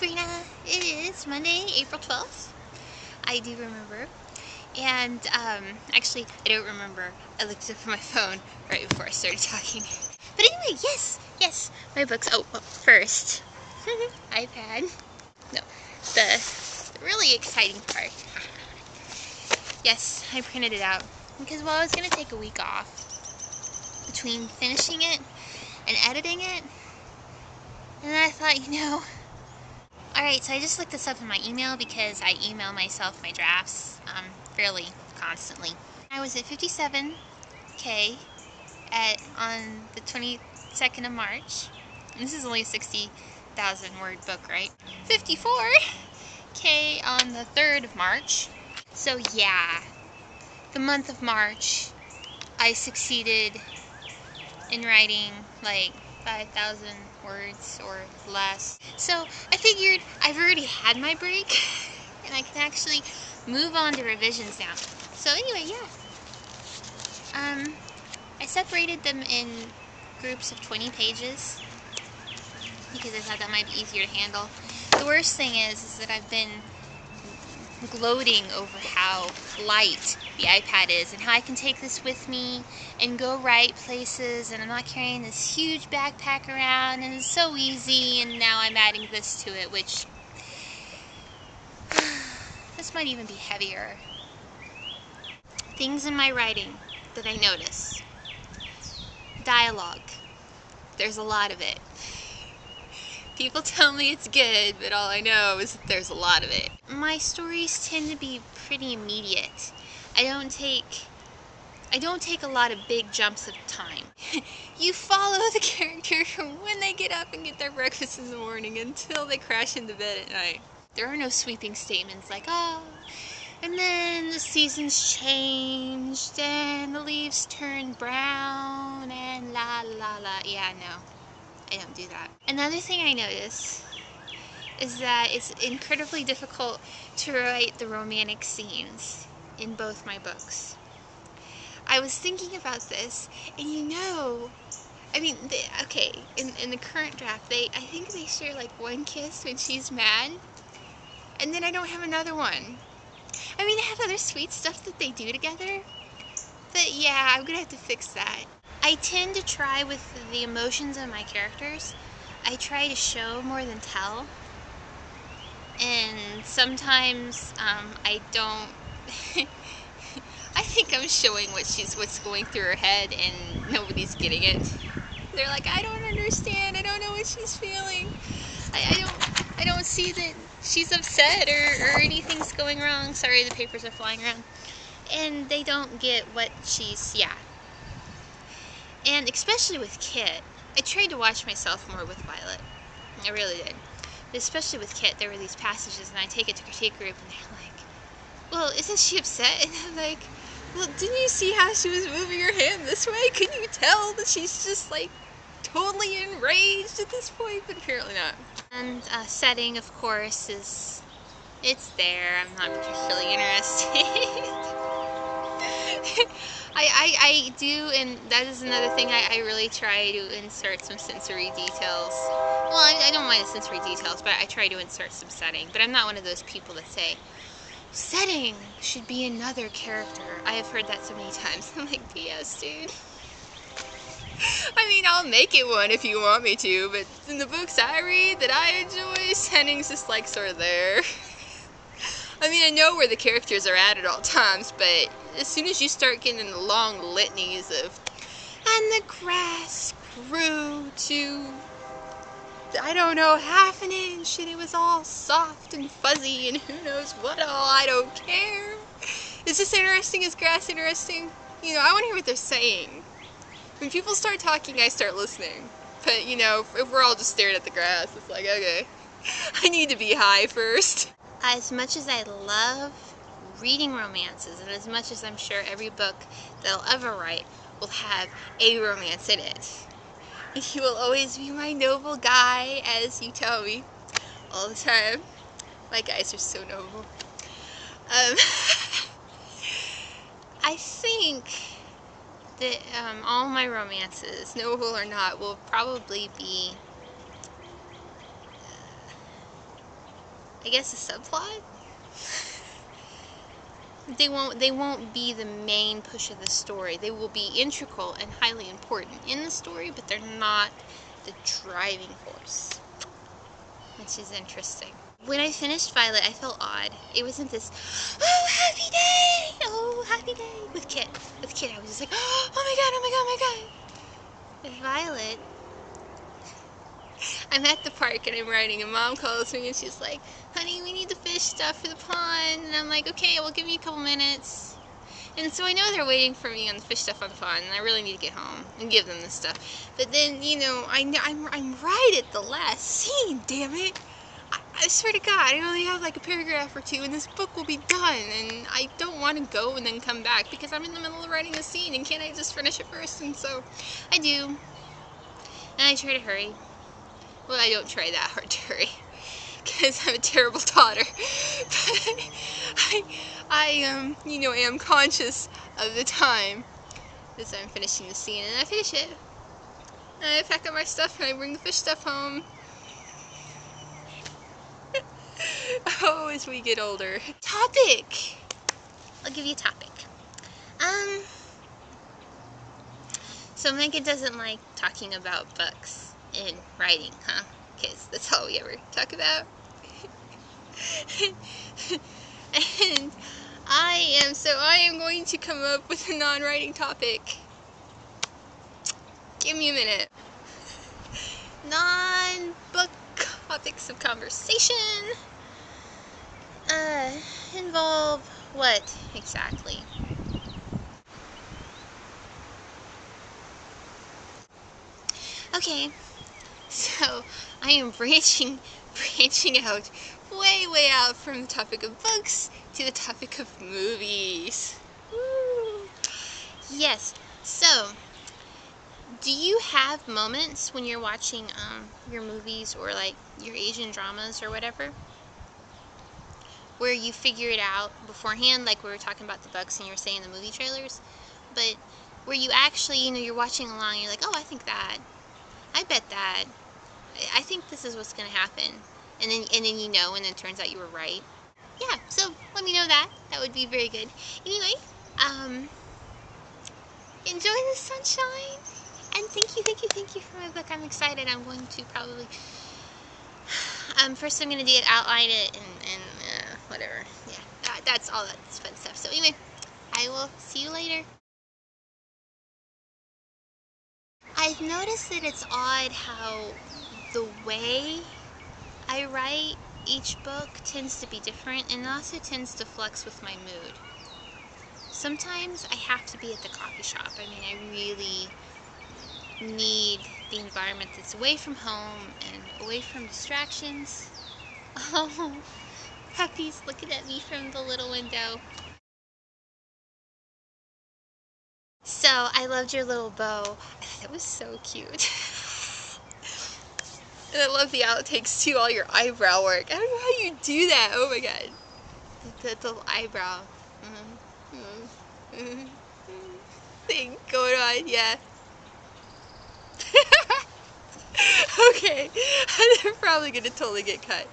Sabrina. It is Monday, April 12th. I do remember. And actually, I don't remember. I looked up at my phone right before I started talking. But anyway, yes, my books. Oh, well, first, iPad. No, the really exciting part. Yes, I printed it out because, well, I was going to take a week off between finishing it and editing it. And then I thought, alright, so I just looked this up in my email because I email myself my drafts fairly constantly. I was at 57K on the 22nd of March. And this is only a 60,000 word book, right? 54K on the 3rd of March. So yeah, the month of March, I succeeded in writing like 5,000 words or less. So I figured I've already had my break and I can actually move on to revisions now. So anyway, yeah. I separated them in groups of 20 pages because I thought that might be easier to handle. The worst thing is that I've been gloating over how light the iPad is and how I can take this with me and go right places, and I'm not carrying this huge backpack around, and it's so easy. And now I'm adding this to it, which this might even be heavier. Things in my writing that I notice. Dialogue. There's a lot of it. People tell me it's good, but all I know is that there's a lot of it. My stories tend to be pretty immediate. I don't take a lot of big jumps of time. You follow the character from when they get up and get their breakfast in the morning until they crash into bed at night. There are no sweeping statements like, oh, and then the seasons changed and the leaves turned brown and la la la. Yeah, no. I don't do that. Another thing I notice is that it's incredibly difficult to write the romantic scenes in both my books. I was thinking about this, and in the current draft, I think they share like one kiss when she's mad, and then I don't have another one. I mean, they have other sweet stuff that they do together, but yeah, I'm gonna have to fix that. I tend to try with the emotions of my characters. I try to show more than tell. And sometimes I don't. I think I'm showing what's going through her head, and nobody's getting it. They're like, I don't understand. I don't know what she's feeling. I don't see that she's upset or anything's going wrong. Sorry, the papers are flying around. And they don't get what yeah. And especially with Kit, I tried to watch myself more with Violet. I really did. But especially with Kit, there were these passages, and I take it to critique group, and they're like, well, isn't she upset? And I'm like, well, didn't you see how she was moving her hand this way? Couldn't you tell that she's just, like, totally enraged at this point? But apparently not. And setting, of course, it's there. I'm not particularly interested. I do, and that is another thing, I really try to insert some sensory details. Well, I don't mind the sensory details, but I try to insert some setting. But I'm not one of those people that say, setting should be another character. I have heard that so many times. I'm like, BS, dude. I mean, I'll make it one if you want me to, but in the books I read that I enjoy, setting's just like sort of there. I mean, I know where the characters are at all times, but as soon as you start getting into long litanies of, and the grass grew to, I don't know, half an inch, and it was all soft and fuzzy, and who knows what all, I don't care. Is this interesting? Is grass interesting? I want to hear what they're saying. When people start talking, I start listening. But, if we're all just staring at the grass, it's like, okay, I need to be high first. As much as I love reading romances, and as much as I'm sure every book that I'll ever write will have a romance in it, you will always be my noble guy, as you tell me all the time. My guys are so noble. I think that all my romances, noble or not, will probably be I guess, a subplot. They won't be the main push of the story. They will be integral and highly important in the story, but they're not the driving force, which is interesting. When I finished Violet, I felt odd. It wasn't this, oh, happy day, with Kit. With Kit, I was just like, oh my god, oh my god, oh my god. With Violet, I'm at the park and I'm riding, and Mom calls me and she's like, honey, we need the fish stuff for the pond. And I'm like, okay, well, give me a couple minutes. And so I know they're waiting for me on the fish stuff on the pond, and I really need to get home and give them this stuff. But then, you know, I'm right at the last scene, damn it. I swear to God, I only have like a paragraph or two and this book will be done, and I don't want to go and then come back because I'm in the middle of writing a scene, and can't I just finish it first? And so I do, and I try to hurry. Well, I don't try that hard to hurry because I'm a terrible daughter, but I you know, am conscious of the time as I'm finishing the scene, and I finish it, and I pack up my stuff and I bring the fish stuff home. Oh, as we get older. Topic! I'll give you a topic. So Megan doesn't like talking about books and writing, huh? Because that's all we ever talk about. And I am going to come up with a non-writing topic. Give me a minute. Non-book topics of conversation involve what exactly? Okay, so I am branching out, way out from the topic of books to the topic of movies. Woo. Yes, so do you have moments when you're watching your movies or like your Asian dramas or whatever, where you figure it out beforehand, like we were talking about the books and you were saying the movie trailers, but where you actually, you know, you're watching along and you're like, oh, I think that, I bet that, I think this is what's going to happen, and then you know, and then it turns out you were right. Yeah, so let me know that. That would be very good. Anyway, enjoy the sunshine, and thank you for my book. I'm excited. I'm going to probably, first I'm going to do it, outline it, and whatever. Yeah, that's all that fun stuff. So anyway, I will see you later. I've noticed that it's odd how the way I write each book tends to be different, and it also tends to flux with my mood. Sometimes I have to be at the coffee shop. I mean, I really need the environment that's away from home and away from distractions. Oh, puppies looking at me from the little window. So, I loved your little bow. I thought that was so cute. And I love the outtakes too, all your eyebrow work. I don't know how you do that. Oh my god. The little eyebrow thing going on, yeah. Okay. They're probably gonna totally get cut.